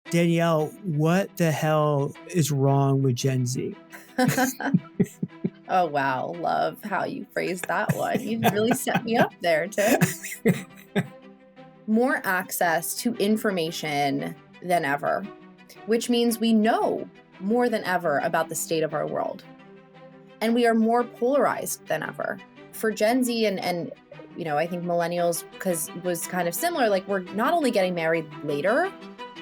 Danielle, what the hell is wrong with Gen Z? Oh, wow. Love how you phrased that one. You really set me up there, Tim. More access to information than ever, which means we know more than ever about the state of our world. And we are more polarized than ever. For Gen Z and I think millennials, because it was kind of similar, like we're not only getting married later,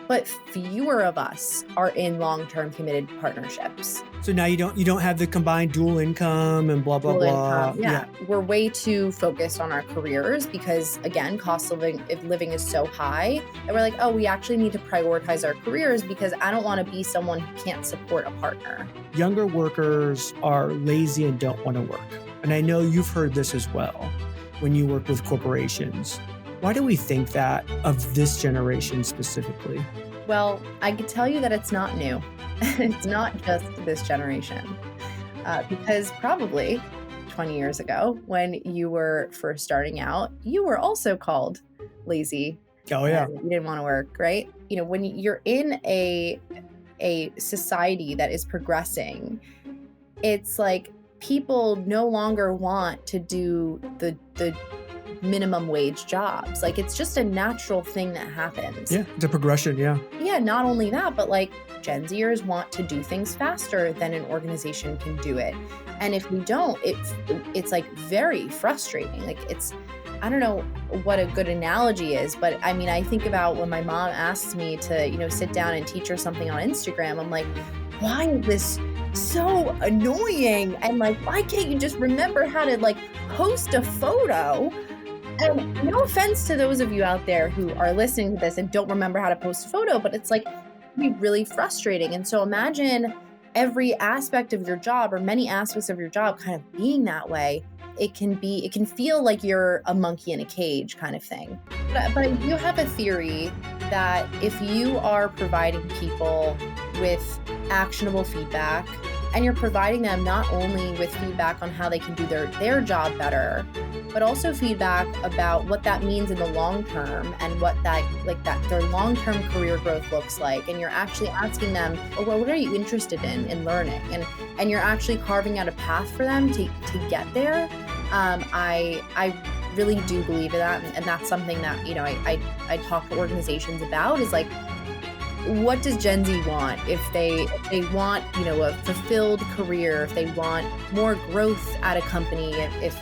but fewer of us are in long-term committed partnerships. So now you don't have the combined dual income and blah, blah, Dual blah. income, yeah. We're way too focused on our careers because, again, cost of living is so high. And we're like, oh, we actually need to prioritize our careers because I don't want to be someone who can't support a partner. Younger workers are lazy and don't want to work. And I know you've heard this as well when you work with corporations. Why do we think that of this generation specifically? Well, I can tell you that it's not new. It's not just this generation. Because probably 20 years ago, when you were first starting out, you were also called lazy. Oh, yeah. You didn't want to work, right? When you're in a society that is progressing, it's like people no longer want to do the minimum wage jobs. Like it's just a natural thing that happens. Yeah, it's a progression, yeah. Yeah, not only that, but like Gen Zers want to do things faster than an organization can do it. And if we don't, it's like very frustrating. Like I don't know what a good analogy is, but I mean, I think about when my mom asks me to, sit down and teach her something on Instagram. I'm like, why is this so annoying? And like, why can't you just remember how to like post a photo? And no offense to those of you out there who are listening to this and don't remember how to post a photo, but it's like be really frustrating. And so imagine every aspect of your job or many aspects of your job kind of being that way. It can feel like you're a monkey in a cage kind of thing. But I do have a theory that if you are providing people with actionable feedback and you're providing them not only with feedback on how they can do their job better, but also feedback about what that means in the long term and what their long-term career growth looks like. And you're actually asking them, oh, well, what are you interested in learning? And you're actually carving out a path for them to get there. I really do believe in that. And that's something that, I talk to organizations about is like, what does Gen Z want? If they want, a fulfilled career, if they want more growth at a company, if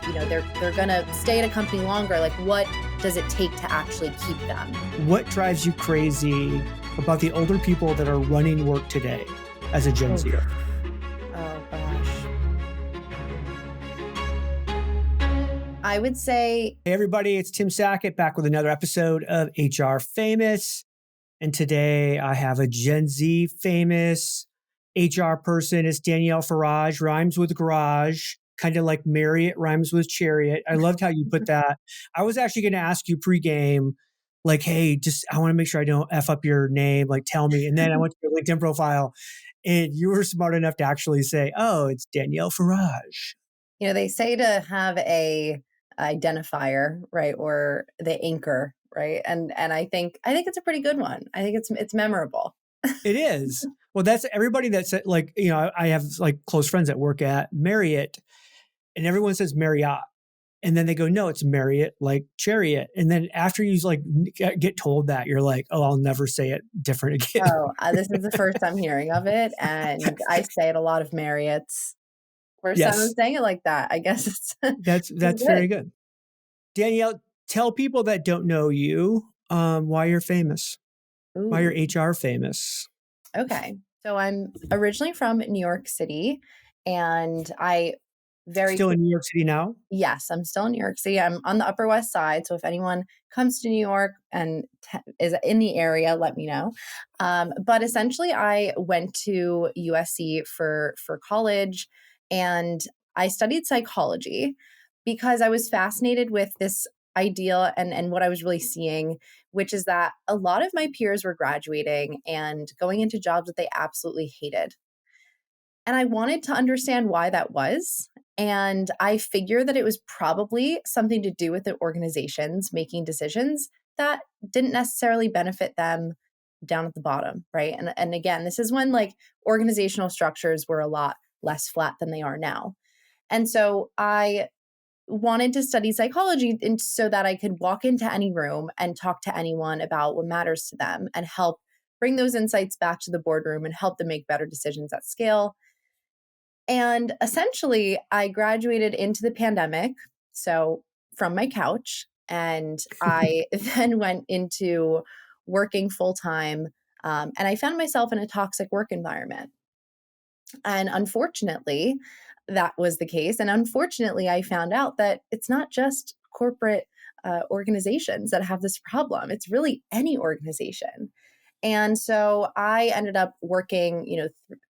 they're gonna stay at a company longer, like what does it take to actually keep them? What drives you crazy about the older people that are running work today as a Gen Zer? Oh gosh. I would say, hey everybody, it's Tim Sackett back with another episode of HR Famous. And today I have a Gen Z famous HR person. It's Danielle Farage, rhymes with garage, kind of like Marriott rhymes with chariot. I loved how you put that. I was actually going to ask you pregame, like, hey, I want to make sure I don't F up your name. Like, tell me. And then I went to your LinkedIn profile and you were smart enough to actually say, oh, it's Danielle Farage. They say to have a identifier, right? Or the anchor. Right. And I think it's a pretty good one. I think it's memorable. It is. Well, that's everybody that's like, I have like close friends that work at Marriott and everyone says Marriott. And then they go, no, it's Marriott, like chariot. And then after you like get told that, you're like, oh, I'll never say it different again. Oh, this is the first I'm hearing of it. And I say it a lot of Marriotts. First time I'm saying it like that. I guess it's that's very good. Danielle, tell people that don't know you why you're famous, why you're HR famous. Okay. So I'm originally from New York City and Still in New York City now? Yes, I'm still in New York City. I'm on the Upper West Side. So if anyone comes to New York and is in the area, let me know. But essentially I went to USC for college and I studied psychology because I was fascinated with this idea and what I was really seeing, which is that a lot of my peers were graduating and going into jobs that they absolutely hated. And I wanted to understand why that was. And I figured that it was probably something to do with the organizations making decisions that didn't necessarily benefit them down at the bottom, right? And again, this is when like organizational structures were a lot less flat than they are now. And so I wanted to study psychology and so that I could walk into any room and talk to anyone about what matters to them and help bring those insights back to the boardroom and help them make better decisions at scale. And essentially, I graduated into the pandemic, so from my couch, and I then went into working full time. And I found myself in a toxic work environment. And unfortunately, that was the case. And unfortunately, I found out that it's not just corporate organizations that have this problem, it's really any organization. And so I ended up working,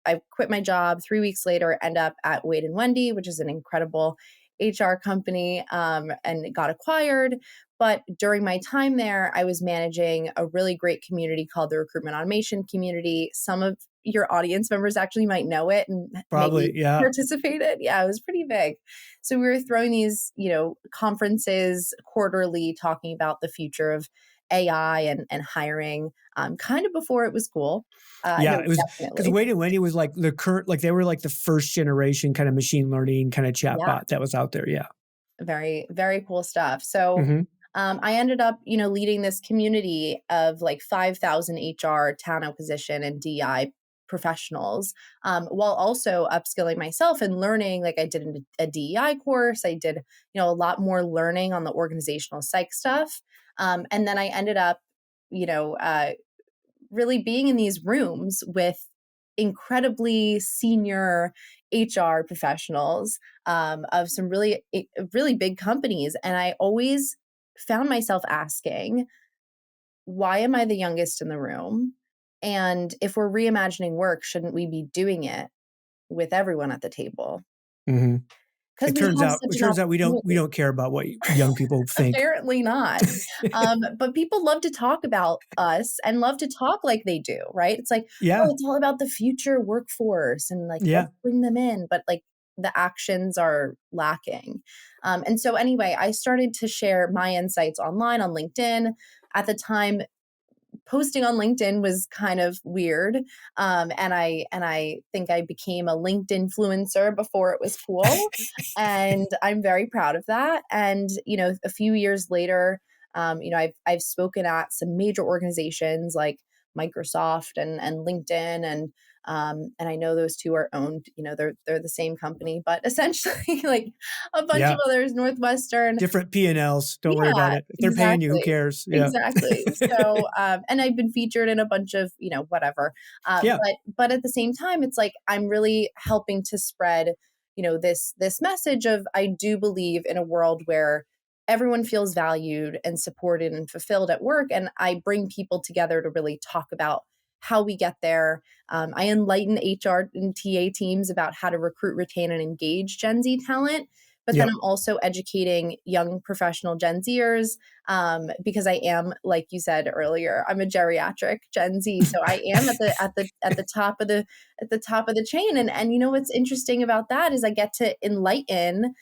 I quit my job 3 weeks later, end up at Wade and Wendy, which is an incredible HR company, and it got acquired. But during my time there, I was managing a really great community called the Recruitment Automation Community. Some of your audience members actually might know it and Probably, maybe yeah. participated. Yeah, it was pretty big. So we were throwing these, conferences quarterly talking about the future of AI and hiring, kind of before it was cool. Yeah, No, it was because definitely. Wade and Wendy was like the current, like they were like the first generation kind of machine learning kind of Yeah, chatbot that was out there. Yeah. very, very cool stuff. So Hmm. I ended up, leading this community of like 5,000 HR talent acquisition and DI professionals, while also upskilling myself and learning. Like I did a DEI course. I did, a lot more learning on the organizational psych stuff. And then I ended up, you know, uh, really being in these rooms with incredibly senior HR professionals, of some really big companies. And I always found myself asking, why am I the youngest in the room? And if we're reimagining work, shouldn't we be doing it with everyone at the table? Hmm. Because It we turns have out, such it an turns out we opportunity. don't care about what young people think. Apparently not. But people love to talk about us and love to talk like they do, right? It's like, oh, Yeah. it's all about the future workforce and like, Yeah. let's bring them in. But like the actions are lacking. And so, anyway, I started to share my insights online on LinkedIn. At the time, posting on LinkedIn was kind of weird. And I think I became a LinkedIn influencer before it was cool. And I'm very proud of that. And, a few years later, I've spoken at some major organizations like Microsoft and LinkedIn, and I know those two are owned, they're the same company, but essentially like a bunch of Yeah. others, Northwestern. Different P&Ls. Don't worry about Yeah, it. If they're paying you, who exactly. cares? Yeah. Exactly. So, and I've been featured in a bunch of, whatever. Yeah. But at the same time, it's like I'm really helping to spread, this message of I do believe in a world where everyone feels valued and supported and fulfilled at work, and I bring people together to really talk about how we get there. I enlighten HR and TA teams about how to recruit, retain, and engage Gen Z talent. But then Yep. I'm also educating young professional Gen Zers, because I am, like you said earlier, I'm a geriatric Gen Z, so I am at the top of the chain. And what's interesting about that is I get to enlighten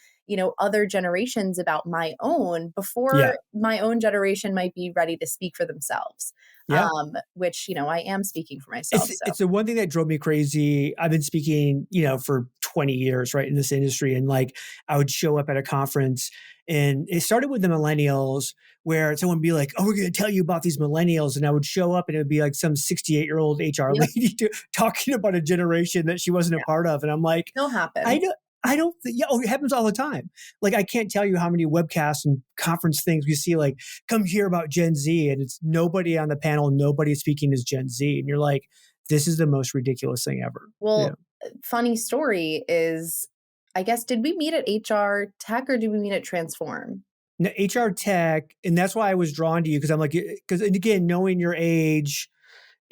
other generations about my own before Yeah. my own generation might be ready to speak for themselves, Yeah. which I am speaking for myself. It's the one thing that drove me crazy. I've been speaking, for 20 years, right, in this industry. And like I would show up at a conference and it started with the millennials where someone would be like, oh, we're going to tell you about these millennials. And I would show up and it would be like some 68-year-old HR Yep, lady talking about a generation that she wasn't a yeah, part of. And I'm like, still I happens. don't, I don't think, yeah, oh, it happens all the time. Like, I can't tell you how many webcasts and conference things we see, like, come hear about Gen Z, and it's nobody on the panel, nobody speaking as Gen Z. And you're like, this is the most ridiculous thing ever. Yeah. Well, funny story is, I guess, did we meet at HR Tech or did we meet at Transform? HR tech. And that's why I was drawn to you because I'm like, because, and again, knowing your age,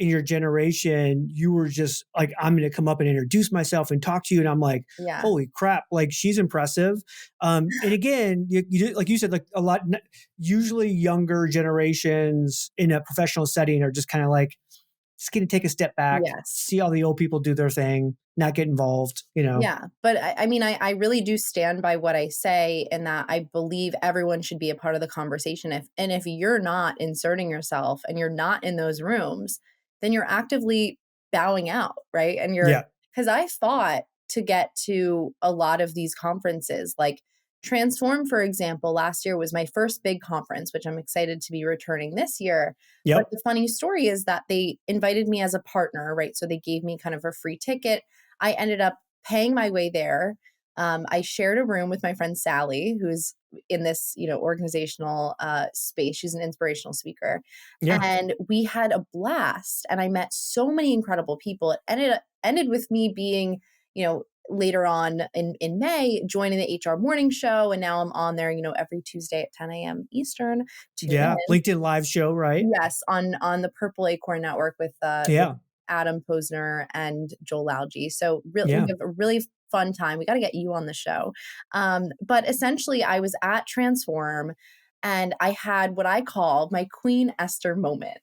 in your generation, you were just like, I'm going to come up and introduce myself and talk to you. And I'm like, Yeah. holy crap, like she's impressive. And again, like you said, like a lot, usually younger generations in a professional setting are just kind of like, just going to take a step back, Yes. see all the old people do their thing, not get involved. Yeah. But I mean, I really do stand by what I say in that I believe everyone should be a part of the conversation. If you're not inserting yourself and you're not in those rooms, then you're actively bowing out, right? And Yeah. because I fought to get to a lot of these conferences, like Transform, for example, last year was my first big conference, which I'm excited to be returning this year. But Yep. the funny story is that they invited me as a partner, right? So they gave me kind of a free ticket. I ended up paying my way there. I shared a room with my friend Sally, who's in this, organizational space. She's an inspirational speaker, Yeah. and we had a blast. And I met so many incredible people. It ended with me being, later on in May, joining the HR morning show. And now I'm on there, every Tuesday at 10 a.m. Eastern. Tune Yeah. in. LinkedIn live show, right? Yes, on the Purple Acorn Network with Yeah. Adam Posner and Joel Alge. So we Yeah. have a really fun time. We got to get you on the show. But essentially, I was at Transform, and I had what I call my Queen Esther moment.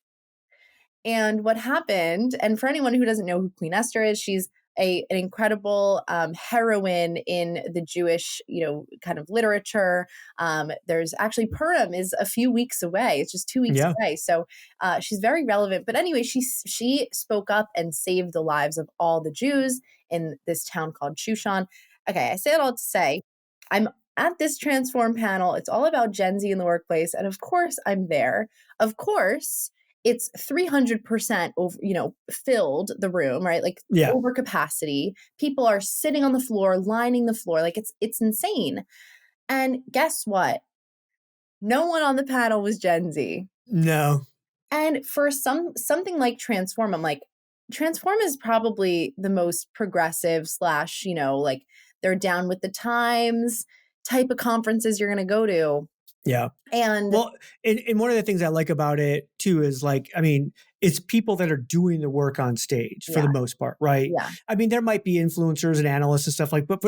And what happened, and for anyone who doesn't know who Queen Esther is, she's an incredible heroine in the Jewish, kind of literature. There's actually Purim is a few weeks away. It's just 2 weeks Yeah. away. So she's very relevant. But anyway, she spoke up and saved the lives of all the Jews in this town called Shushan. Okay, I say it all to say I'm at this Transform panel. It's all about Gen Z in the workplace. And of course, I'm there. Of course, it's 300% over, filled the room, right? Like Yeah. over capacity. People are sitting on the floor, lining the floor. Like it's insane. And guess what? No one on the panel was Gen Z. No. And for something like Transform, I'm like, Transform is probably the most progressive slash, like they're down with the times type of conferences you're going to go to. Yeah. And Well, and one of the things I like about it too is like, I mean, it's people that are doing the work on stage for the yeah, most part, right? yeah, I mean, there might be influencers and analysts and stuff like, but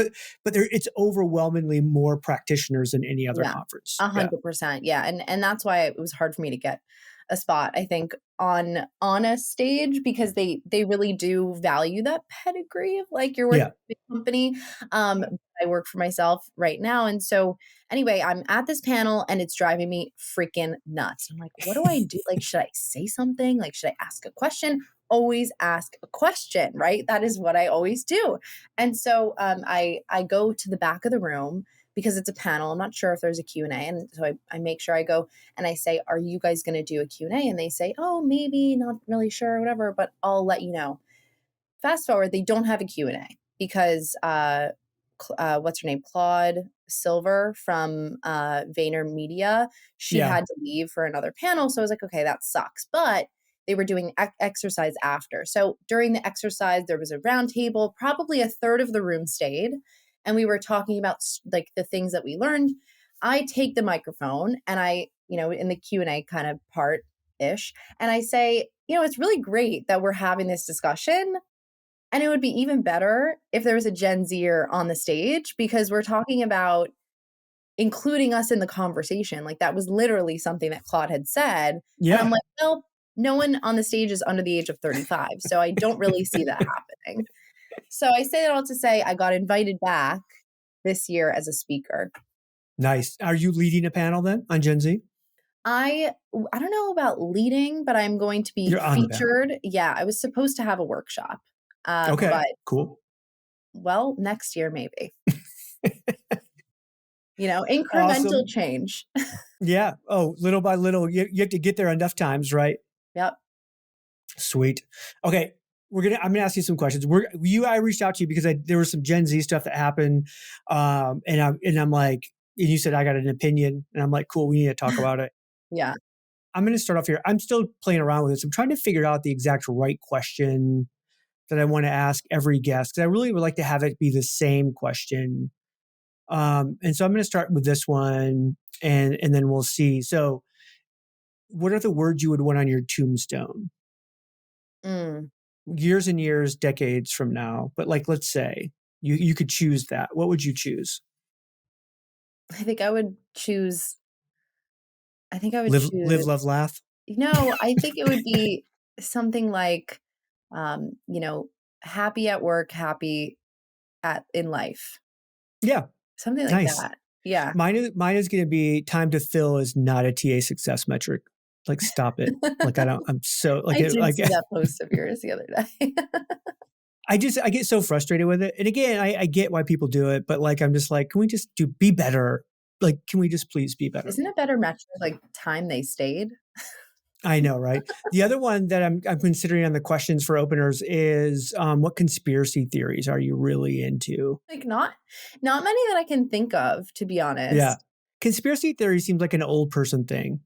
it's overwhelmingly more practitioners than any other yeah, conference. Yeah. 100%. Yeah. And that's why it was hard for me to get a spot, I think, on a stage, because they really do value that pedigree of like you're working Yeah. for a big company. I work for myself right now. And so anyway, I'm at this panel and it's driving me freaking nuts. I'm like, what do I do? Like, should I say something? Like, should I ask a question? Always ask a question, right? That is what I always do. And so I go to the back of the room because it's a panel. I'm not sure if there's a Q&A. And so I make sure I go and I say, are you guys going to do a Q&A? And they say, oh, maybe, not really sure, whatever, but I'll let you know. Fast forward, they don't have a Q&A because what's her name? Claude Silver from VaynerMedia. She Yeah. had to leave for another panel. So I was like, okay, that sucks. But they were doing exercise after. So during the exercise, there was a round table. Probably a third of the room stayed. And we were talking about like the things that we learned. I take the microphone and I, in the Q&A kind of part ish, and I say, it's really great that we're having this discussion. And it would be even better if there was a Gen Zer on the stage, because we're talking about including us in the conversation. Like that was literally something that Claude had said. And I'm Yeah. like, well, no one on the stage is under the age of 35. So I don't really see that happening. So I say that all to say I got invited back this year as a speaker. Nice. Are you leading a panel then on Gen Z? I don't know about leading, but I'm going to be You're on the panel. featured. Yeah, I was supposed to have a workshop. Okay. But Cool. well, next year maybe. Incremental Awesome. change. Yeah. Oh, little by little, you have to get there enough times, right? Yep. Sweet. Okay. I'm gonna ask you some questions. I reached out to you because there was some Gen Z stuff that happened. And I'm like, and you said I got an opinion, and I'm like, cool, we need to talk about it. Yeah. I'm gonna start off here. I'm still playing around with this. I'm trying to figure out the exact right question that I want to ask every guest, because I really would like to have it be the same question. And so I'm gonna start with this one, and then we'll see. So, what are the words you would want on your tombstone? Mm. Years and years, decades from now, but like, let's say you could choose that. What would you choose? I think I would choose I think I would Live, choose love, laugh. no, I think it would be something like, um, you know, happy at work, happy at in life. Yeah, Something like nice. that. Yeah. Mine is going to be time to fill is not a TA success metric. Like, stop it. Like, I'm so like, I did like, see that post of yours the other day. I get so frustrated with it. And again, I get why people do it, but like, I'm just like, can we just be better? Like, can we just please be better? Isn't a better metric like time they stayed? I know, right? The other one that I'm considering on the questions for openers is what conspiracy theories are you really into? Like not many that I can think of, to be Yeah. honest. Conspiracy theory seems like an old person thing.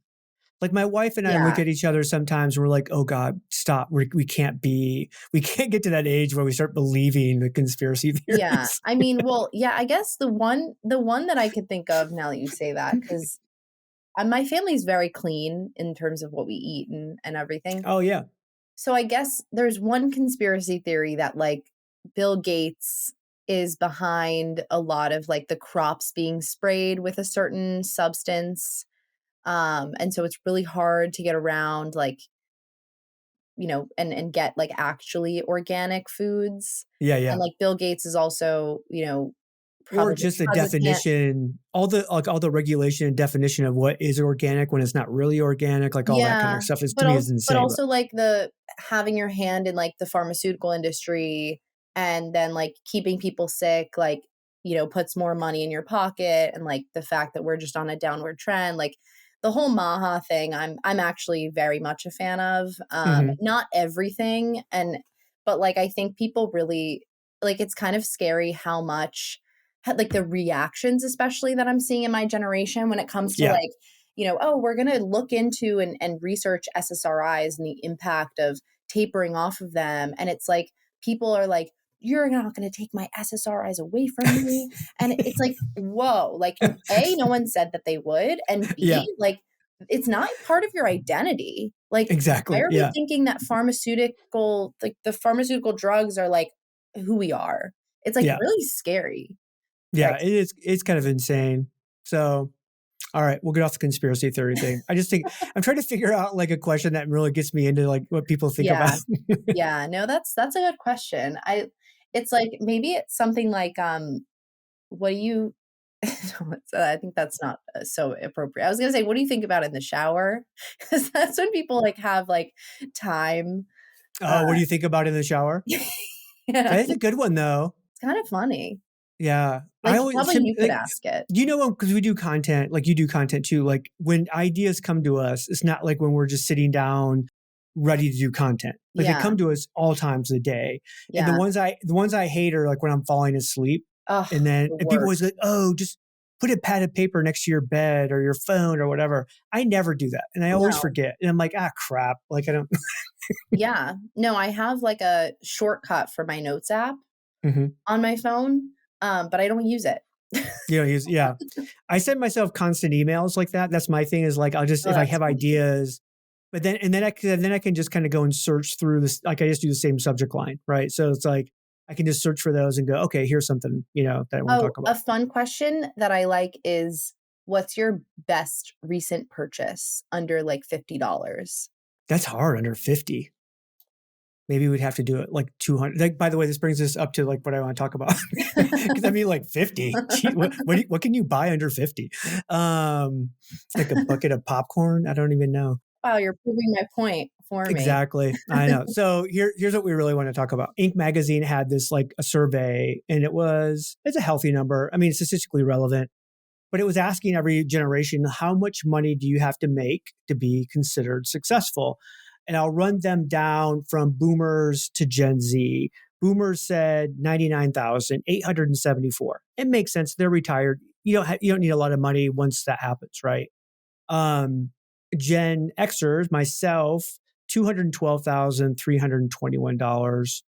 Like my wife and I look Yeah. at each other sometimes and we're like, oh God, stop. We can't get to that age where we start believing the conspiracy Yeah. theories. I mean, well, yeah, I guess the one that I could think of now that you say that, because my family's very clean in terms of what we eat and everything. Oh yeah. So I guess there's one conspiracy theory that like Bill Gates is behind a lot of like the crops being sprayed with a certain substance. And so it's really hard to get around like, and get like actually organic foods. Yeah, And yeah. like Bill Gates is also, Or probably just the because it can't. definition, all the regulation and definition of what is organic when it's not really organic, like all that kind Yeah, of stuff is to but me also is but insane. But also like the having your hand in like the pharmaceutical industry and then like keeping people sick, like, puts more money in your pocket, and like the fact that we're just on a downward trend, like the whole Maha thing, I'm actually very much a fan of. mhm. Not everything, but like I think people really like it's kind of scary how much like the reactions, especially that I'm seeing in my generation when it comes to Yeah, like oh, we're going to look into and research SSRIs and the impact of tapering off of them. And it's like, people are like, you're not going to take my SSRIs away from me. And it's like, whoa, like, A, no one said that they would. And yeah, B, like, it's not part of your identity. Like, why exactly. are we Yeah, thinking that like the pharmaceutical drugs are like who we are? It's like yeah, really scary. Very yeah. It's kind of insane. So, all right, we'll get off the conspiracy theory thing. I just think I'm trying to figure out like a question that really gets me into like what people think about. Yeah. Yeah, no, that's a good question. It's like maybe it's something like what do you no, I think that's not so appropriate. I was going to say what do you think about in the shower? Cuz that's when people like have like time. Uh Oh, what do you think about in the shower? yeah, That's a good one though. it's kind of funny. Yeah. I Like always probably you could like, ask it. because we do content, like you do content too. Like when ideas come to us, it's not like when we're just sitting down ready to do content. Like they Yeah. come to us all times of the day. And Yeah. the ones I hate are like when I'm falling asleep. Oh, the And people always worst. like, oh, just put a pad of paper next to your bed or your phone or whatever. I never do that. And I always No. forget. And I'm like, ah, crap. Like I don't. Yeah. No, I have like a shortcut for my notes app Mhm. on my phone, but I don't use it. You know, yeah. I send myself constant emails like that. That's my thing is like, I'll just, Oh, if I that's have funny. ideas, but then I can just kind of go and search through this. Like I just do the same subject line. Right. So it's like, I can just search for those and go, okay, here's something, that I want to Oh, talk a about. fun question that I like is what's your best recent purchase under like $50? That's hard under 50. Maybe we'd have to do it like 200. Like, by the way, this brings us up to like what I want to talk about. Cause I mean like 50, gee, what can you buy under 50? Like a bucket of popcorn. I don't even know. Wow, you're proving my point for me. Exactly. I know. So here's what we really want to talk about. Inc. magazine had this like a survey and it's a healthy number. I mean, statistically relevant, but it was asking every generation, how much money do you have to make to be considered successful? And I'll run them down from boomers to Gen Z. Boomers said 99,874. It makes sense. They're retired. You don't need a lot of money once that happens, right? Um, Gen Xers, myself, $212,321.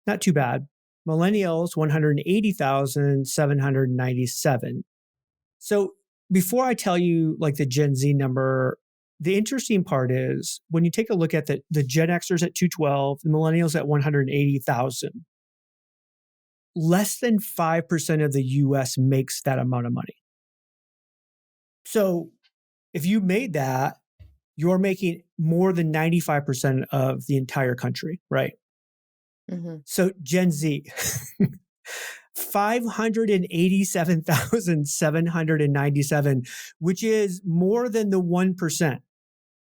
Not too bad. Millennials, 180,797. So before I tell you like the Gen Z number, the interesting part is when you take a look at the Gen Xers at 212, the millennials at 180,000, less than 5% of the US makes that amount of money. So if you made that, you're making more than 95% of the entire country, right? Mhm. So Gen Z, 587,797, which is more than the 1%.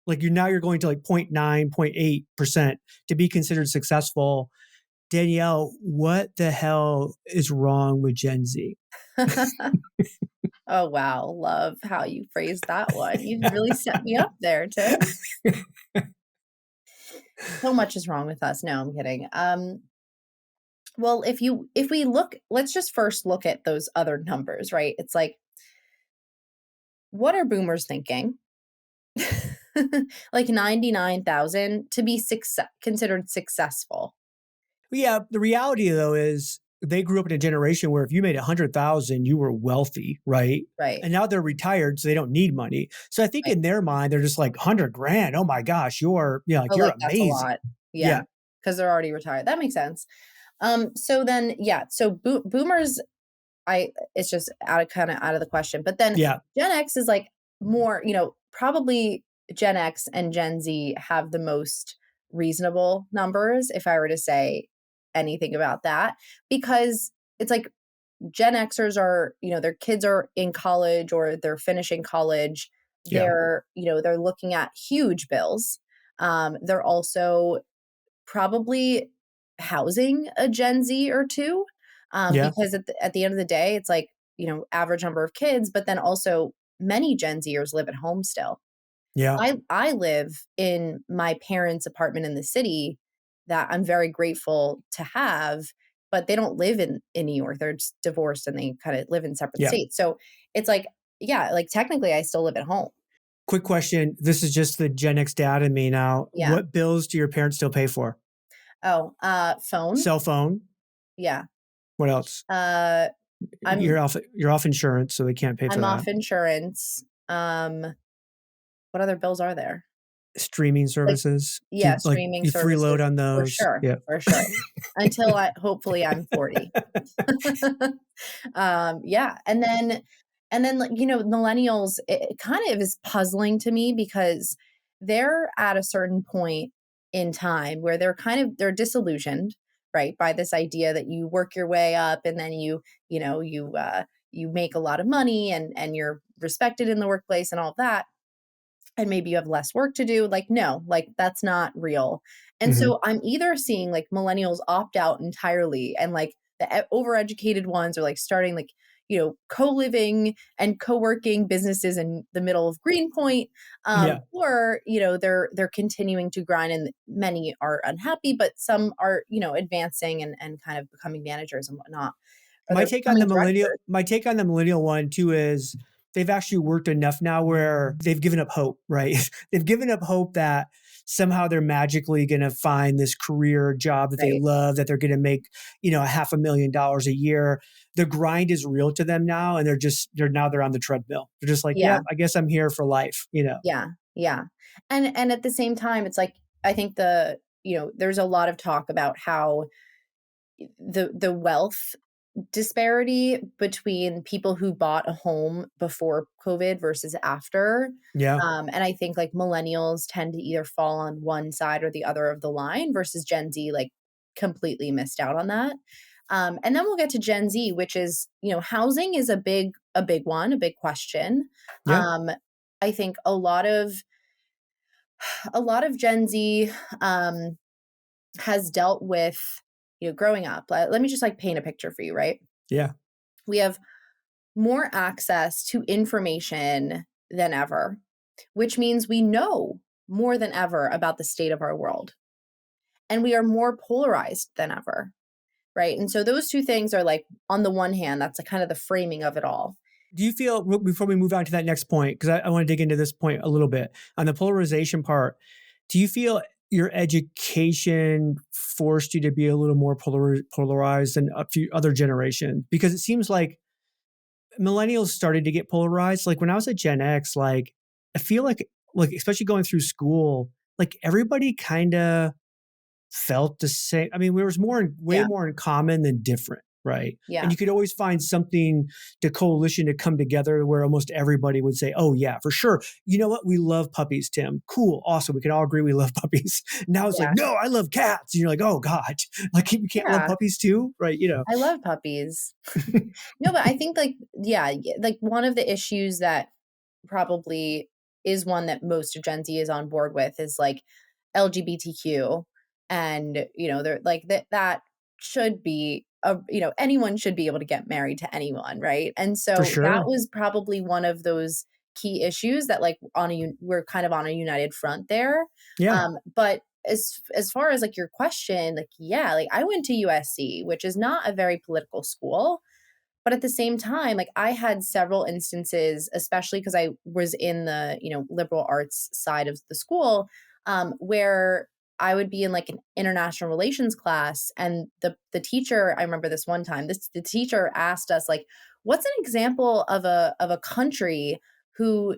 Like you're going to like 0.9, 0.8% to be considered successful. Danielle, what the hell is wrong with Gen Z? Oh, wow. Love how you phrased that one. You really set me up there, Tim. So much is wrong with us. No, I'm kidding. Well, if we look, let's just first look at those other numbers, right? It's like, what are boomers thinking? Like 99,000 to be considered successful. Yeah, the reality though is they grew up in a generation where if you made 100,000, you were wealthy, right? Right. And now they're retired, so they don't need money. So I think Right. in their mind, they're just like 100 grand. Oh my gosh, like Oh, you're like that's a amazing. lot. Yeah. Yeah, Because they're already retired. That makes sense. So then, yeah. So boomers, it's just out of the question. But then yeah, Gen X is like more, probably Gen X and Gen Z have the most reasonable numbers, if I were to say anything about that, because it's like Gen Xers are, their kids are in college or they're finishing college. yeah, They're looking at huge bills. They're also probably housing a Gen Z or two, yeah, because at the end of the day, it's like, average number of kids, but then also many Gen Zers live at home still. yeah, I live in my parents' apartment in the city that I'm very grateful to have, but they don't live in New York. They're just divorced and they kind of live in separate yeah. states. So it's like, yeah, like technically I still live at home. Quick question. This is just the Gen X dad in me now. Yeah. What bills do your parents still pay for? Oh, phone. Cell phone. Yeah. What else? Uh You're I'm off insurance, so they can't pay for I'm that. off insurance. What other bills are there? Streaming Like, services. Do yeah, streaming you freeload services on for those? sure, Yeah. for sure. Until hopefully I'm 40. Yeah, and then like, millennials, it kind of is puzzling to me because they're at a certain point in time where they're disillusioned, right, by this idea that you work your way up and then you make a lot of money and you're respected in the workplace and all of that, and maybe you have less work to do. Like, no, like that's not real. And Mhm. so I'm either seeing like millennials opt out entirely and like the overeducated ones are like starting like, co-living and co-working businesses in the middle of Greenpoint. Yeah. Or, they're continuing to grind and many are unhappy, but some are, advancing and kind of becoming managers and whatnot. Or My they're take on becoming the millennial directors. my take on the millennial one too is they've actually worked enough now where they've given up hope, right? They've given up hope that somehow they're magically going to find this career job that they Right. love, that they're going to make, a $500,000 a year. The grind is real to them now. And they're on the treadmill. They're just like, Yeah. yep, I guess I'm here for life. Yeah, yeah. And at the same time, it's like I think there's a lot of talk about how the wealth disparity between people who bought a home before COVID versus after. Yeah. And I think like millennials tend to either fall on one side or the other of the line versus Gen Z like completely missed out on that. And then we'll get to Gen Z, which is, housing is a big one, a big question. Yeah. Um, I think a lot of Gen Z has dealt with, growing up. Let me just like paint a picture for you, right? Yeah. We have more access to information than ever, which means we know more than ever about the state of our world. And we are more polarized than ever, right? And so those two things are like, on the one hand, that's a kind of the framing of it all. Do you feel, before we move on to that next point, because I want to dig into this point a little bit on the polarization part, do you feel your education forced you to be a little more polarized than a few other generations? Because it seems like millennials started to get polarized. Like when I was at Gen X, like I feel like especially going through school, like everybody kind of felt the same. I mean, there was way Yeah. more in common than different, right? And Yeah. you could always find something to coalition to come together where almost everybody would say, "Oh yeah, for sure. You know what? We love puppies, Tim. Cool, awesome. We can all agree we love puppies." Now it's like, Yeah. "No, I love cats." And you're like, "Oh God, like you can't love Yeah. puppies too, right?" I love puppies. No, but I think like, yeah, like one of the issues that probably is one that most of Gen Z is on board with, is like LGBTQ. And, they're like that should be anyone should be able to get married to anyone, right? And For so that sure. was probably one of those key issues that like we're kind of on a united front there. Yeah. But as far as like your question, like, yeah, like I went to USC, which is not a very political school. But at the same time, like I had several instances, especially because I was in the, liberal arts side of the school, where I would be in like an international relations class. And the teacher, I remember this one time, the teacher asked us, like, what's an example of a country who,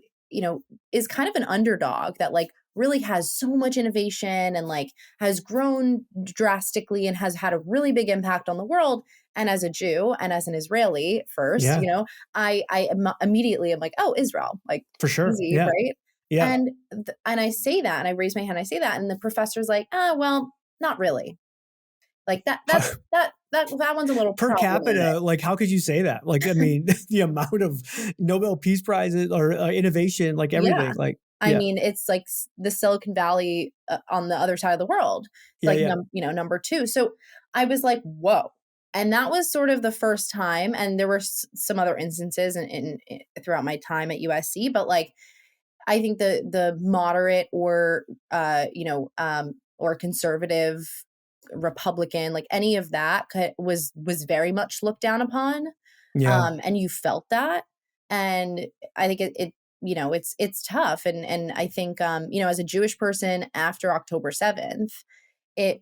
is kind of an underdog that like really has so much innovation and like has grown drastically and has had a really big impact on the world. And as a Jew and as an Israeli first, Yeah. immediately am like, oh, Israel, like For sure. easy, Yeah. right? Yeah. And I say that, and I raise my hand, I say that, and the professor's like, well, not really. Like that one's a little Per problematic. capita, like, how could you say that? Like, I mean, the amount of Nobel Peace Prizes or innovation, like Yeah. everything, like, I yeah, mean, it's like the Silicon Valley on the other side of the world, yeah, like yeah, number two. So I was like, whoa. And that was sort of the first time. And there were some other instances in throughout my time at USC, but like I think the moderate or conservative Republican, like any of that was very much looked down upon. yeah, And you felt that. And I think it's tough. And I think, as a Jewish person after October 7th,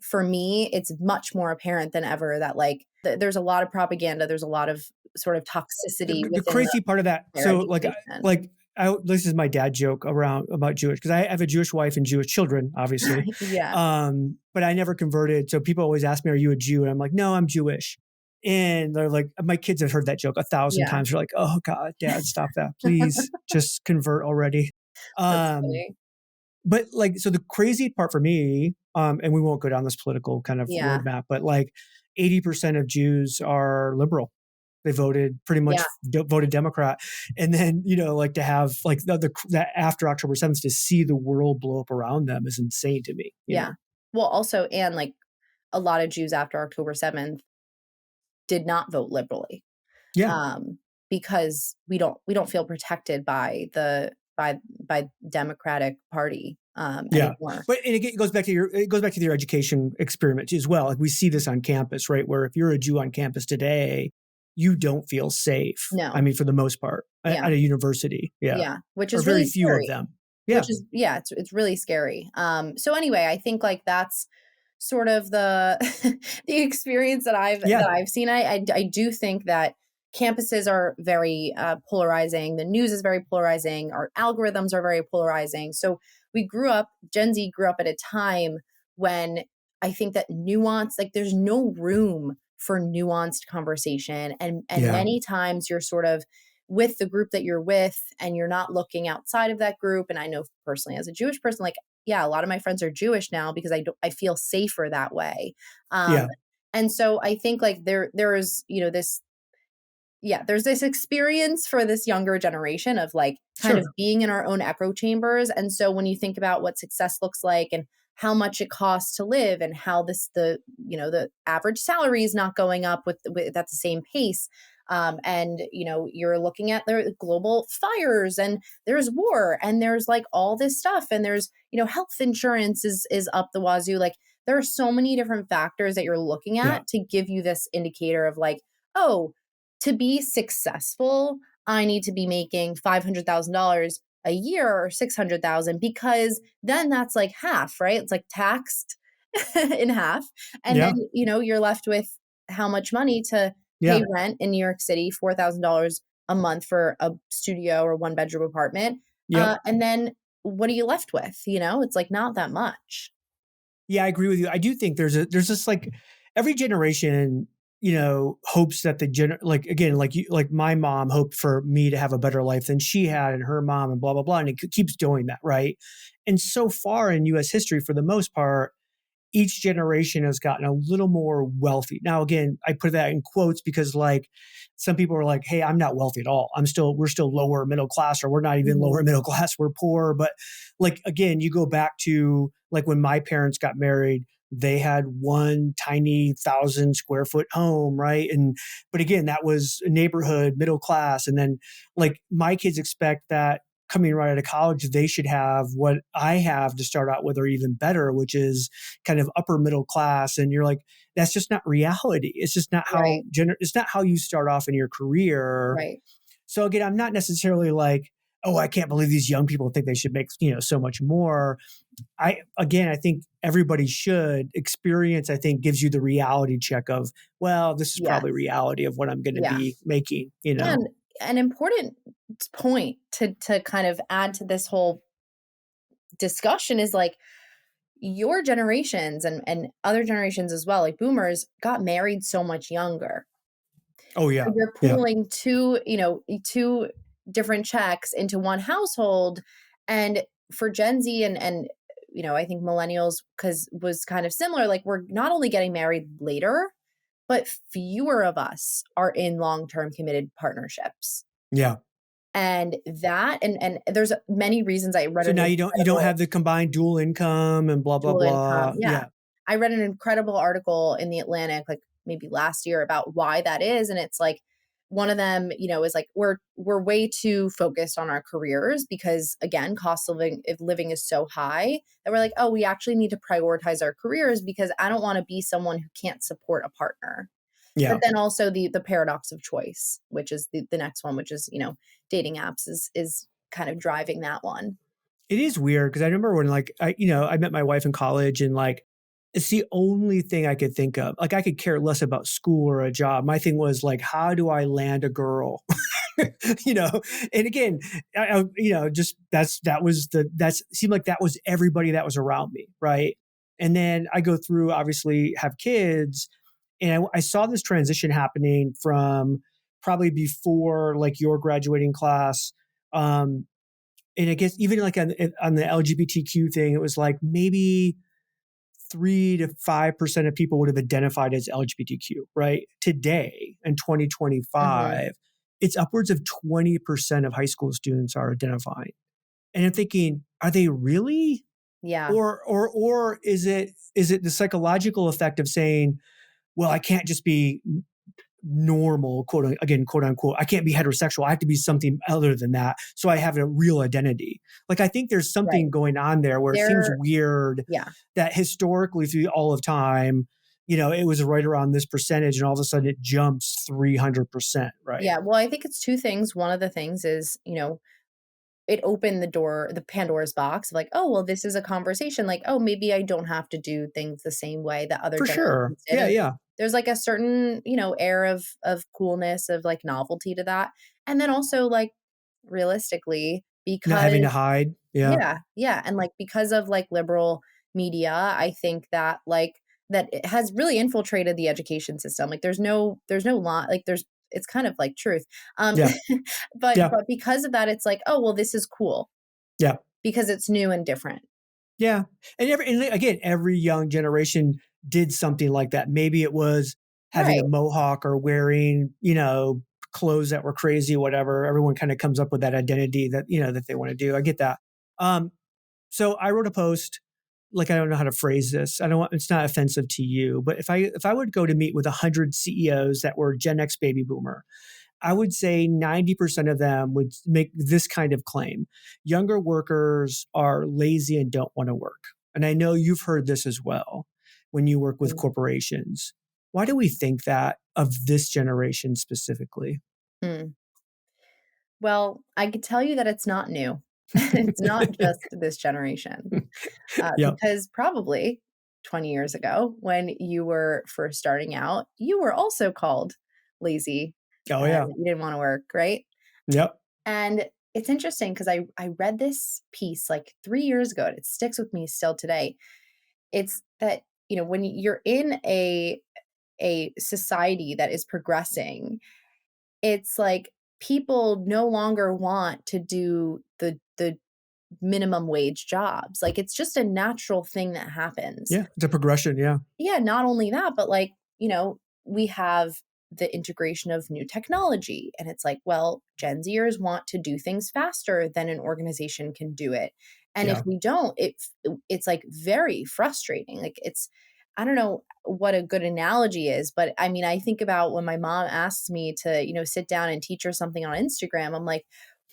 for me, it's much more apparent than ever that like there's a lot of propaganda. There's a lot of sort of toxicity the within crazy part of that. their So, education. like, this is my dad joke around about Jewish because I have a Jewish wife and Jewish children, obviously, Yeah. but I never converted. So people always ask me, "Are you a Jew?" And I'm like, "No, I'm Jewish." And they're like, my kids have heard that joke 1,000 Yeah. times. They're like, "Oh God, Dad, stop that, please, just convert already." That's Um, funny. but like, so the crazy part for me, and we won't go down this political kind of Yeah. roadmap, but like 80% of Jews are liberal. They voted pretty Yeah. much voted Democrat. And then, like to have like that after October 7th to see the world blow up around them is insane to me, Yeah. Well, also, and like a lot of Jews after October 7th did not vote liberally, Yeah. um, because we don't feel protected by Democratic Party Yeah. anymore. But and it goes back to your education experiment as well. Like we see this on campus, right? Where if you're a Jew on campus today, you don't feel safe. I No. mean, for the most part, Yeah. at a university. Yeah. Yeah. Which Or is very really few of scary. them. Yeah. It's really scary. So anyway, I think like that's sort of the the experience that Yeah. I've seen. I do think that campuses are very polarizing. The news is very polarizing. Our algorithms are very polarizing. So Gen Z grew up at a time when I think that nuance, like there's no room for nuanced conversation. And Yeah. many times you're sort of with the group that you're with and you're not looking outside of that group. And I know personally as a Jewish person, like, yeah, a lot of my friends are Jewish now because I feel safer that way. Um, Yeah. and so I think like there is, there's this experience for this younger generation of like kind of Sure. being in our own echo chambers. And so when you think about what success looks like and how much it costs to live and how the average salary is not going up with at the same pace. And you're looking at the global fires and there's war and there's like all this stuff and there's health insurance is up the wazoo. Like there are so many different factors that you're looking Yeah. at to give you this indicator of like, oh, to be successful, I need to be making $500,000 a year or 600,000 because then that's like half, right? It's like taxed in half. And Yeah. then, you're left with how much money to pay Yeah. rent in New York City, $4,000 a month for a studio or one bedroom apartment. Yep. And then what are you left with? It's like not that much. Yeah, I agree with you. I do think there's this like every generation, hopes that like again, like like my mom hoped for me to have a better life than she had and her mom and blah, blah, blah. And it keeps doing that. Right. And so far in US history, for the most part, each generation has gotten a little more wealthy. Now, again, I put that in quotes because like some people are like, hey, I'm not wealthy at all. We're still lower middle class, or we're not even Mhm. lower middle class. We're poor. But like, again, you go back to like when my parents got married, they had one tiny 1,000 square foot home, right? But again, that was a neighborhood, middle class. And then like my kids expect that coming right out of college, they should have what I have to start out with, or even better, which is kind of upper middle class. And you're like, that's just not reality. It's just not Right. it's not how you start off in your career. Right. So again, I'm not necessarily like, oh, I can't believe these young people think they should make, so much more. I think everybody should experience, I think gives you the reality check of, well, this is Yes. probably reality of what I'm going to Yeah. be making. And an important point to kind of add to this whole discussion is like your generations and other generations as well, like boomers got married so much younger. Oh So yeah. you're Yeah. pooling two different checks into one household. And for Gen Z and I think millennials cuz was kind of similar, like we're not only getting married later, but fewer of us are in long-term committed partnerships. Yeah. And that and there's many reasons. I read So an now you don't incredible have the combined dual income and blah, blah, dual income. blah. Yeah. Yeah. I read an incredible article in The Atlantic, like maybe last year, about why that is. And it's like one of them, is like we're way too focused on our careers because again, cost of living is so high that we're like, oh, we actually need to prioritize our careers because I don't want to be someone who can't support a partner. But Yeah. then also the paradox of choice, which is the next one, which is, dating apps is kind of driving that one. It is weird because I remember when like I met my wife in college, and like it's the only thing I could think of. Like I could care less about school or a job. My thing was like, how do I land a girl? you know, and again, just that seemed like that was everybody that was around me, right? And then I go through, obviously, have kids, and I saw this transition happening from probably before like your graduating class. Um, and I guess even like on the LGBTQ thing, it was like maybe 3 to 5% of people would have identified as LGBTQ, right? Today in Hmm. 2025, it's upwards of 20% of high school students are identifying. And I'm thinking, are they really? Yeah. Or is it the psychological effect of saying, well, I can't just be normal, quote unquote. I can't be heterosexual. I have to be something other than that. So I have a real identity. Like, I think there's Right. something going on there where it seems There. weird Yeah. that historically through all of time, it was right around this percentage, and all of a sudden it jumps 300%, right? Yeah. Well, I think it's two things. One of the things is, it opened the Pandora's box of like, oh, well, this is a conversation. Like, oh, maybe I don't have to do things the same way that other For sure. generations did. Yeah, And yeah. there's like a certain, air of coolness, of like novelty to that. And then also like realistically, Not having to because hide. Yeah. yeah, yeah. And like because of like liberal media, I think that that it has really infiltrated the education system. Like there's no lot, like it's kind of like truth. Um Yeah. but Yeah. but because of that, it's like, oh well, this is cool Yeah. because it's new and different. Yeah. And again, every young generation did something like that. Maybe it was having a Right. mohawk or wearing, clothes that were crazy, whatever. Everyone kind of comes up with that identity that they want to do. I get that. Um, so I wrote a post, like I don't know how to phrase this. I don't want it's not offensive to you, but if I would go to meet with 100 CEOs that were Gen X baby boomer, I would say 90% of them would make this kind of claim. Younger workers are lazy and don't want to work. And I know you've heard this as well when you work with Mm. corporations. Why do we think that of this generation specifically? Mm. Well, I could tell you that it's not new. It's not just this generation. Yep. Because probably 20 years ago, when you were first starting out, you were also called lazy Oh, and yeah. you didn't want to work, right? Yep. And it's interesting because I read this piece like 3 years ago and it sticks with me still today. It's that, when you're in a society that is progressing, it's like people no longer want to do the minimum wage jobs. Like it's just a natural thing that happens. Yeah. It's a progression. Yeah. Yeah, not only that, but like, we have the integration of new technology. And it's like, well, Gen Zers want to do things faster than an organization can do it. And if Yeah. we don't, it's like very frustrating. Like I don't know what a good analogy is, but I mean, I think about when my mom asks me to, sit down and teach her something on Instagram, I'm like,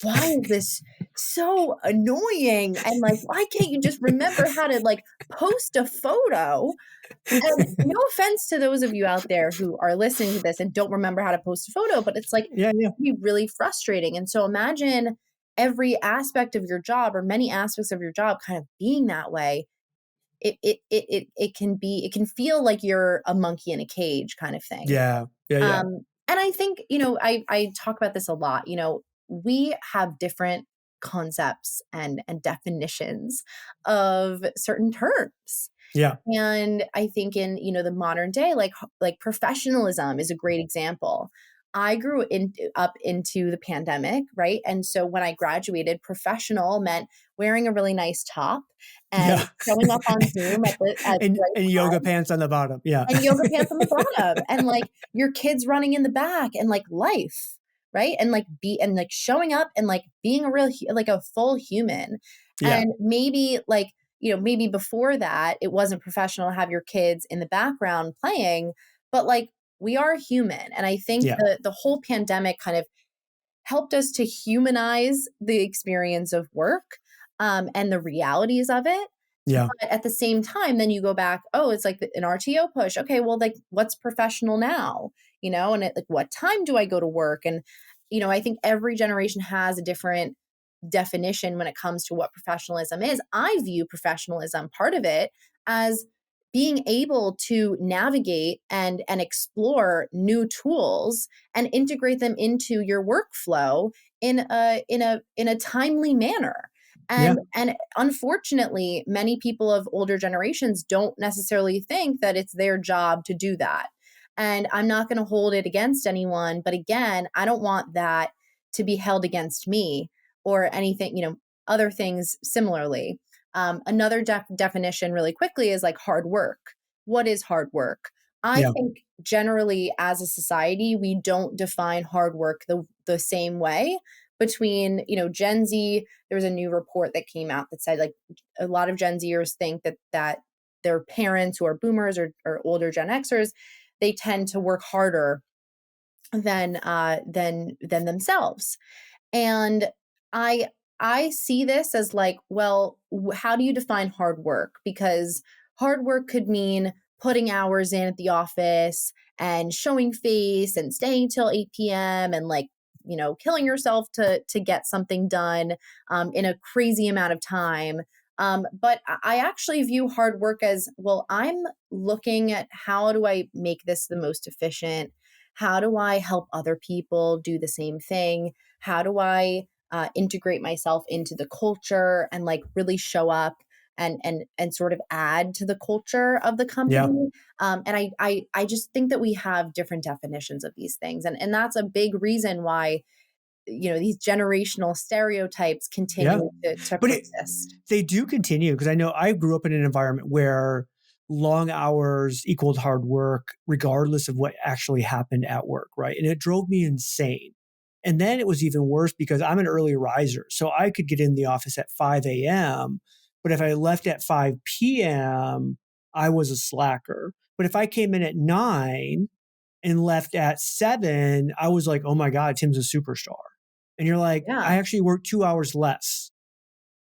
why is this so annoying? And like, why can't you just remember how to like post a photo? And no offense to those of you out there who are listening to this and don't remember how to post a photo, but it's like, Yeah. Yeah. it can be really frustrating. And so imagine every aspect of your job or many aspects of your job kind of being that way. It can feel like you're a monkey in a cage kind of thing. Yeah. Yeah. Yeah. And I think, I talk about this a lot. We have different concepts and definitions of certain terms. Yeah. And I think in, the modern day, like professionalism is a great example. I grew up into the pandemic, right? And so when I graduated, professional meant wearing a really nice top and Yeah. showing up on Zoom at the right and yoga time pants on the bottom. Yeah. and yoga pants on the bottom and like your kids running in the back and like life, right? And like showing up and like being like a full human. Yeah. And maybe like, maybe before that, it wasn't professional to have your kids in the background playing, but like we are human. And I think Yeah. the whole pandemic kind of helped us to humanize the experience of work, and the realities of it. Yeah. But at the same time, then you go back, oh, it's like an RTO push. Okay, well, like what's professional now? And like what time do I go to work? And, I think every generation has a different definition when it comes to what professionalism is. I view professionalism, part of it, as being able to navigate and explore new tools and integrate them into your workflow in a timely manner. Yeah. And unfortunately, many people of older generations don't necessarily think that it's their job to do that. And I'm not going to hold it against anyone, but again, I don't want that to be held against me or anything, other things similarly. Another definition really quickly is like hard work. What is hard work? I Yeah. think generally as a society, we don't define hard work the same way between, Gen Z. There was a new report that came out that said like a lot of Gen Zers think that their parents who are boomers or older Gen Xers, they tend to work harder than themselves. And I I see this as like, well, how do you define hard work? Because hard work could mean putting hours in at the office and showing face and staying till 8 p.m. and like, killing yourself to get something done in a crazy amount of time. But I actually view hard work as, well, I'm looking at how do I make this the most efficient? How do I help other people do the same thing? How do I integrate myself into the culture and like really show up and sort of add to the culture of the Yeah. company? And I just think that we have different definitions of these things, and that's a big reason why these generational stereotypes Yeah. continue to But persist. they do continue because I know I grew up in an environment where long hours equaled hard work, regardless of what actually happened at work. Right. And it drove me insane. And then it was even worse because I'm an early riser. So I could get in the office at 5 a.m. But if I left at 5 p.m., I was a slacker. But if I came in at 9 and left at 7, I was like, oh my God, Tim's a superstar. And you're like, I Yeah. actually worked 2 hours less.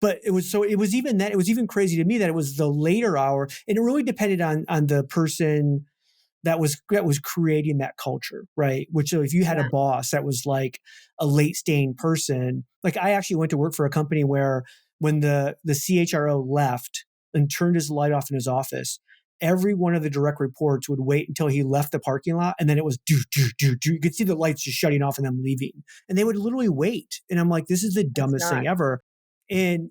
But it was even crazy to me that it was the later hour. And it really depended on the person that was creating that culture, right? Which if you had a Yeah. boss that was like a late staying person, like I actually went to work for a company where when the CHRO left and turned his light off in his office, every one of the direct reports would wait until he left the parking lot, and then it was do do do do. You could see the lights just shutting off and them leaving, and they would literally wait. And I'm like, this is the It's dumbest thing not. ever. And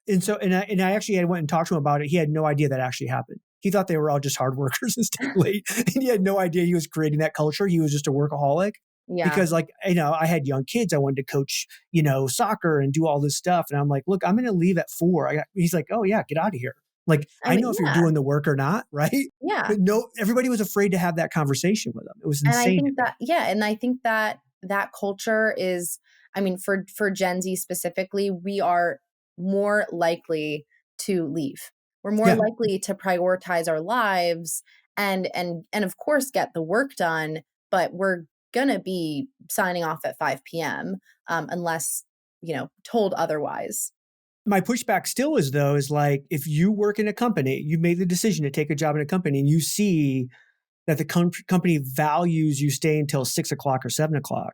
I actually had went and talked to him about it. He had no idea that actually happened. He thought they were all just hard workers and stayed late. And he had no idea he was creating that culture. He was just a workaholic. Yeah. because like, I had young kids. I wanted to coach, soccer and do all this stuff. And I'm like, look, I'm going to leave at 4. He's like, oh yeah, get out of here. Like, I I mean, know if you're yeah. doing the work or not. Right. Yeah. But no, everybody was afraid to have that conversation with them. It was And I insane to think me. that, yeah, and I think that that culture is, I mean, for Gen Z specifically, we are more likely to leave. We're more Yeah. likely to prioritize our lives and of course get the work done, but we're gonna be signing off at 5 p.m. Unless, told otherwise. My pushback still is though, is like, if you work in a company, you made the decision to take a job in a company and you see that the company values you stay until 6 o'clock or 7 o'clock,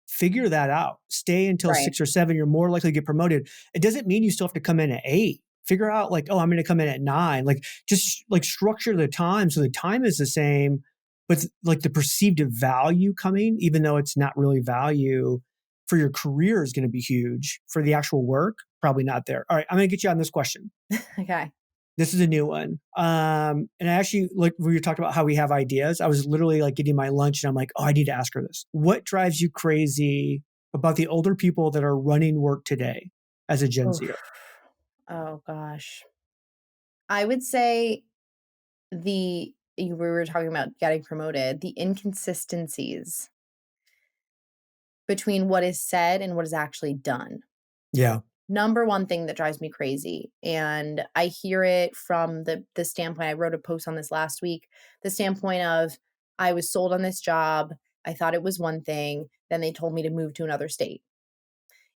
figure that out. Stay until Right. 6 or 7. You're more likely to get promoted. It doesn't mean you still have to come in at 8. Figure out like, oh, I'm going to come in at 9. Like, just like structure the time so the time is the same, but like the perceived value coming, even though it's not really value for your career, is going to be huge. For the actual work, probably not there. All right, I'm going to get you on this question. Okay. This is a new one. And I actually, like, we were talking about how we have ideas. I was literally like getting my lunch and I'm like, oh, I need to ask her this. What drives you crazy about the older people that are running work today as a Gen Oof. Zer? Oh gosh. I would say we were talking about getting promoted, the inconsistencies between what is said and what is actually done. Yeah. Number one thing that drives me crazy, and I hear it from the standpoint, I wrote a post on this last week, the standpoint of, I was sold on this job, I thought it was one thing, then they told me to move to another state.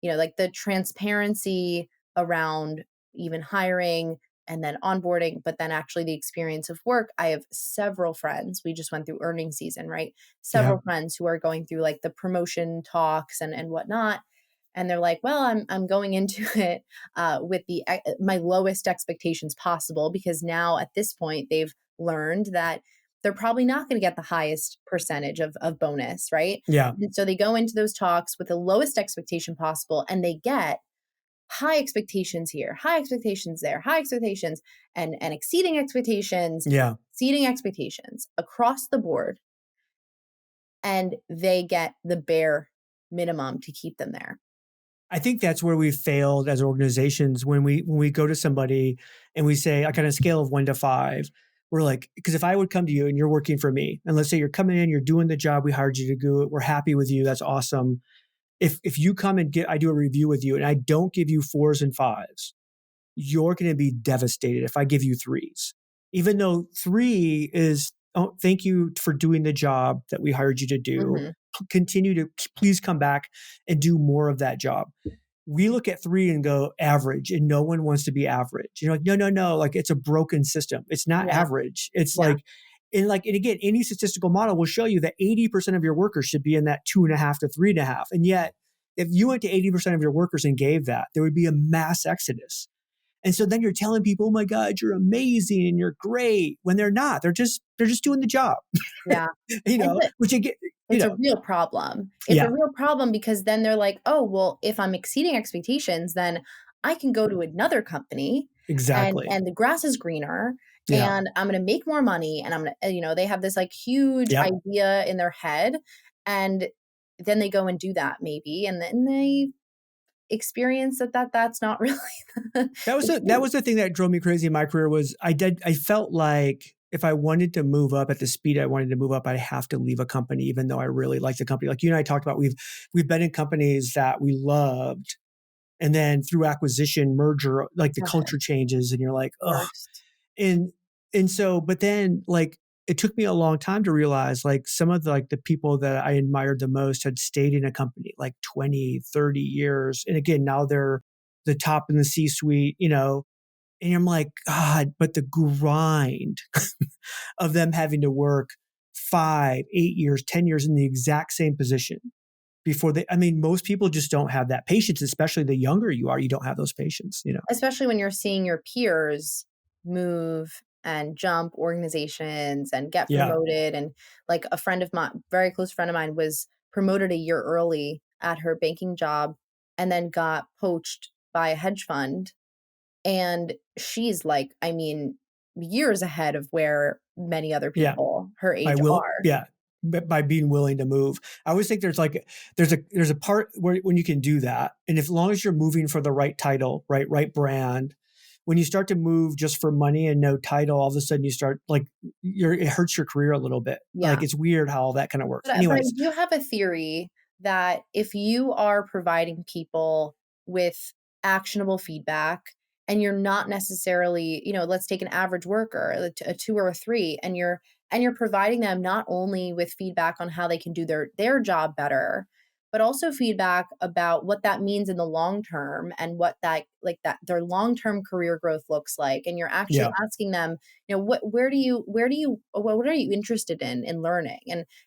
Like the transparency around even hiring and then onboarding, but then actually the experience of work. I have several friends. We just went through earnings season, right? Yeah. Several friends who are going through like the promotion talks and whatnot. And they're like, well, I'm going into it with my lowest expectations possible, because now at this point they've learned that they're probably not going to get the highest percentage of bonus, right? Yeah. And so they go into those talks with the lowest expectation possible, and they get high expectations here, high expectations there, high expectations, and Yeah. exceeding expectations across the board, and they get the bare minimum to keep them there. I think that's where we've failed as organizations when we go to somebody and we say, like, on a scale of 1 to 5, we're like, because if I would come to you and you're working for me, and let's say you're coming in, you're doing the job we hired you to do, we're happy with you, that's awesome. If you come and I do a review with you and I don't give you 4s and 5s, you're going to be devastated if I give you 3s. Even though 3 is, oh, thank you for doing the job that we hired you to do. Mhm. Continue to please come back and do more of that job. We look at 3 and go average, and no one wants to be average. You're like, no, no, no. Like, it's a broken system. It's not Yeah, average. It's yeah, and again, any statistical model will show you that 80% of your workers should be in that 2.5 to 3.5. And yet, if you went to 80% of your workers and gave that, there would be a mass exodus. And so then you're telling people, oh my God, you're amazing and you're great, when they're not. They're just doing the job. yeah. It's a Which again, it's a real problem. It's a yeah, real problem because then they're like, "Oh, well, if I'm exceeding expectations, then I can go to another company exactly. and the grass is greener Yeah. and I'm gonna make more money and I'm gonna," they have this like huge Yep. idea in their head, and then they go and do that maybe, and then they experience that's not really That was the that truth. was the thing that drove me crazy in my career. Was I felt like if I wanted to move up at the speed I wanted to move up, I'd have to leave a company, even though I really liked the company. Like you and I talked about, we've been in companies that we loved, and then through acquisition, merger, like the Oh, culture changes, and you're like, oh. worst. And so, but then like it took me a long time to realize like some of the people that I admired the most had stayed in a company like 20, 30 years. And again, now they're the top in the C-suite, and I'm like, God, but the grind of them having to work 5, 8 years, 10 years in the exact same position before I mean, most people just don't have that patience, especially the younger you are, you don't have those patience. Especially when you're seeing your peers move and jump organizations and get Yeah. promoted. And like a friend of mine, very close friend of mine, was promoted a year early at her banking job and then got poached by a hedge fund. And she's like, I mean, years ahead of where many other Yeah. people her I age will. are. Yeah. by being willing to move. I always think there's a part where when you can do that, and as long as you're moving for the right title, right brand, when you start to move just for money and no title, all of a sudden you start like it hurts your career a little bit. Yeah. Like it's weird how all that kind of works. But I Anyways, do have a theory that if you are providing people with actionable feedback and you're not necessarily, let's take an average worker, a 2 or a 3, and you're providing them not only with feedback on how they can do their job better, but also feedback about what that means in the long term and what that their long-term career growth looks like. And you're actually yeah, asking them, what are you interested in learning?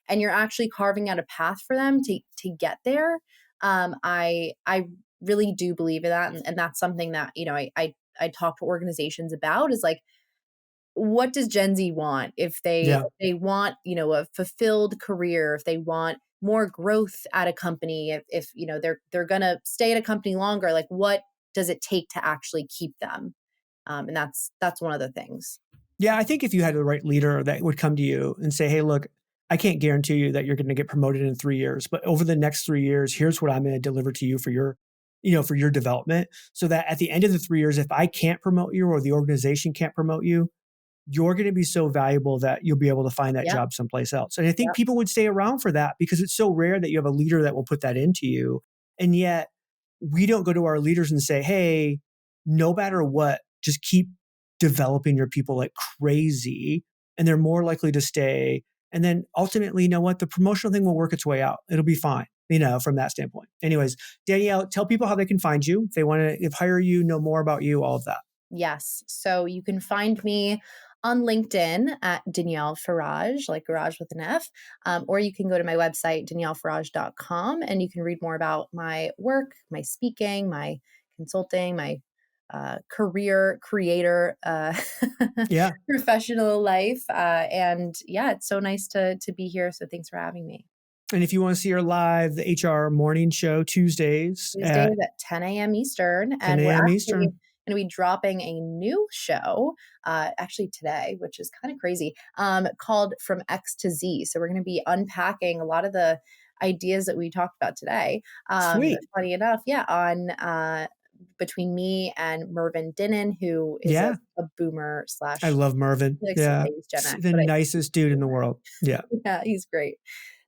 And you're actually carving out a path for them to get there. I really do believe in that, and that's something that I talk to organizations about, is like, what does Gen Z want? yeah. If they want, a fulfilled career, if they want more growth at a company, if they're gonna stay at a company longer, like what does it take to actually keep them? And that's one of the things. Yeah, I think if you had the right leader that would come to you and say, "Hey, look, I can't guarantee you that you're going to get promoted in 3 years, but over the next 3 years, here's what I'm going to deliver to you for for your development, so that at the end of the 3 years, if I can't promote you or the organization can't promote you, you're going to be so valuable that you'll be able to find that Yep. job someplace else." And I think Yep. people would stay around for that because it's so rare that you have a leader that will put that into you. And yet we don't go to our leaders and say, "Hey, no matter what, just keep developing your people like crazy." And they're more likely to stay. And then ultimately, you know what? The promotional thing will work its way out. It'll be fine, from that standpoint. Anyways, Danielle, tell people how they can find you. If they want to hire you, know more about you, all of that. Yes. So you can find me on LinkedIn at Danielle Farage, like garage with an F, or you can go to my website, daniellefarage.com, and you can read more about my work, my speaking, my consulting, my career creator Yeah. professional life. And yeah, it's so nice to be here. So thanks for having me. And if you want to see her live, the HR morning show Tuesdays at Tuesdays at 10 a.m. Eastern, 10 and we're a.m. actually Eastern. going to be dropping a new show, actually today, which is kind of crazy, called From X to Z. So we're going to be unpacking a lot of the ideas that we talked about today. Sweet. Funny enough, yeah, on between me and Mervyn Dinnan, who is Yeah. a boomer I slash, love Mervyn. he likes to Yeah. say he's Gen X, The but nicest dude in the world. Yeah. yeah, he's great.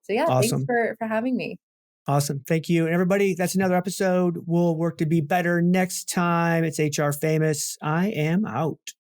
So yeah, thanks Awesome. for having me. Awesome. Thank you. And everybody, that's another episode. We'll work to be better next time. It's HR Famous. I am out.